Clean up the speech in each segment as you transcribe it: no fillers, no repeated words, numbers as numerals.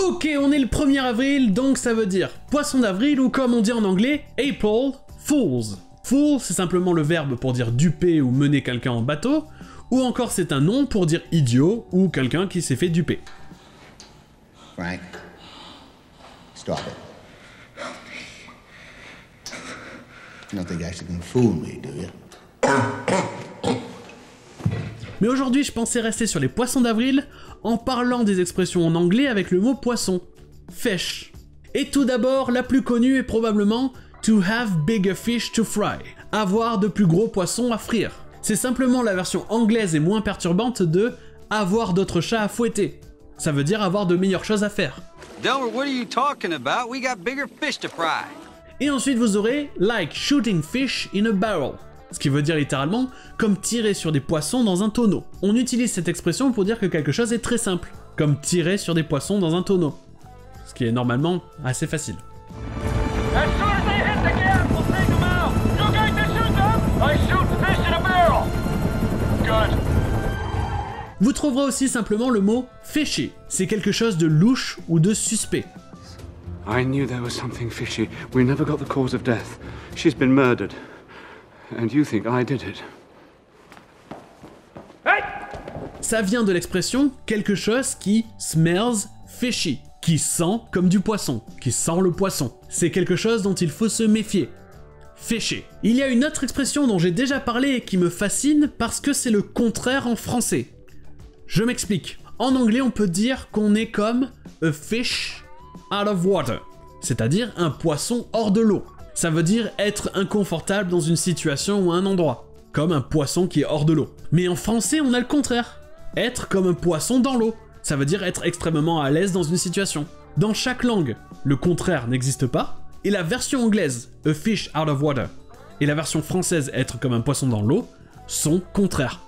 Ok, on est le 1er avril, donc ça veut dire poisson d'avril ou comme on dit en anglais, April Fools. Fool, c'est simplement le verbe pour dire duper ou mener quelqu'un en bateau, ou encore c'est un nom pour dire idiot ou quelqu'un qui s'est fait duper. Frank, stop it. You don't think you actually can fool me, do you? Mais aujourd'hui, je pensais rester sur les poissons d'avril en parlant des expressions en anglais avec le mot poisson, fish. Et tout d'abord, la plus connue est probablement to have bigger fish to fry, avoir de plus gros poissons à frire. C'est simplement la version anglaise et moins perturbante de avoir d'autres chats à fouetter. Ça veut dire avoir de meilleures choses à faire. Delbert, what are you talking about? We got bigger fish to fry. Et ensuite vous aurez like shooting fish in a barrel, ce qui veut dire littéralement comme tirer sur des poissons dans un tonneau. On utilise cette expression pour dire que quelque chose est très simple, comme tirer sur des poissons dans un tonneau, ce qui est normalement assez facile. As soon as they hit the gas, we'll take them out. You going to shoot them? I shoot fish in a barrel. Good. Vous trouverez aussi simplement le mot fishy, c'est quelque chose de louche ou de suspect. I knew there was something fishy. We never got the cause of death. She's been murdered. And you think I did it. Hey! Ça vient de l'expression quelque chose qui smells fishy, qui sent comme du poisson, qui sent le poisson. C'est quelque chose dont il faut se méfier. Fishy. Il y a une autre expression dont j'ai déjà parlé et qui me fascine parce que c'est le contraire en français. Je m'explique. En anglais, on peut dire qu'on est comme a fish out of water, c'est-à-dire un poisson hors de l'eau. Ça veut dire être inconfortable dans une situation ou un endroit, comme un poisson qui est hors de l'eau. Mais en français, on a le contraire. Être comme un poisson dans l'eau. Ça veut dire être extrêmement à l'aise dans une situation. Dans chaque langue, le contraire n'existe pas, et la version anglaise, a fish out of water, et la version française, être comme un poisson dans l'eau, sont contraires.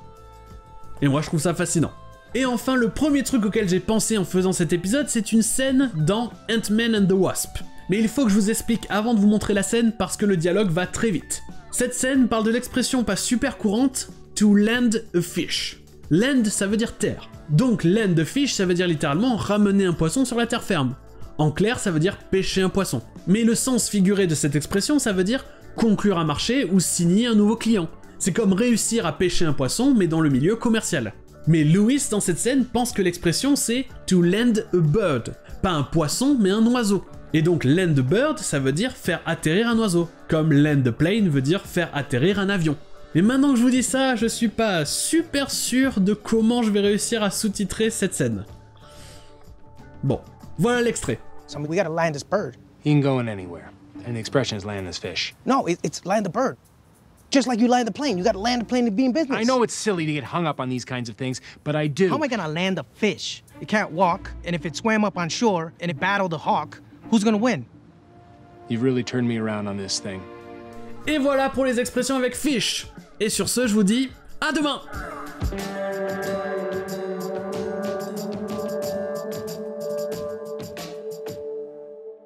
Et moi, je trouve ça fascinant. Et enfin, le premier truc auquel j'ai pensé en faisant cet épisode, c'est une scène dans Ant-Man and the Wasp. Mais il faut que je vous explique avant de vous montrer la scène parce que le dialogue va très vite. Cette scène parle de l'expression pas super courante « to land a fish ». Land, ça veut dire terre. Donc land a fish, ça veut dire littéralement ramener un poisson sur la terre ferme. En clair, ça veut dire pêcher un poisson. Mais le sens figuré de cette expression, ça veut dire conclure un marché ou signer un nouveau client. C'est comme réussir à pêcher un poisson, mais dans le milieu commercial. Mais Lewis, dans cette scène, pense que l'expression c'est « to land a bird ». Pas un poisson, mais un oiseau. Et donc land a bird, ça veut dire faire atterrir un oiseau, comme land a plane veut dire faire atterrir un avion. Mais maintenant que je vous dis ça, je suis pas super sûr de comment je vais réussir à sous-titrer cette scène. Bon, voilà l'extrait. So we gotta land this bird. He can go in anywhere. And the expression is land this fish. No, it's land the bird. Just like you land the plane. You gotta land the plane to be in business. I know it's silly to get hung up on these kinds of things, but I do. How am I gonna land a fish? It can't walk, and if it swam up on shore and it battled a hawk, who's gonna win? You've really turned me around on this thing. Et voilà pour les expressions avec fish. Et sur ce, je vous dis à demain.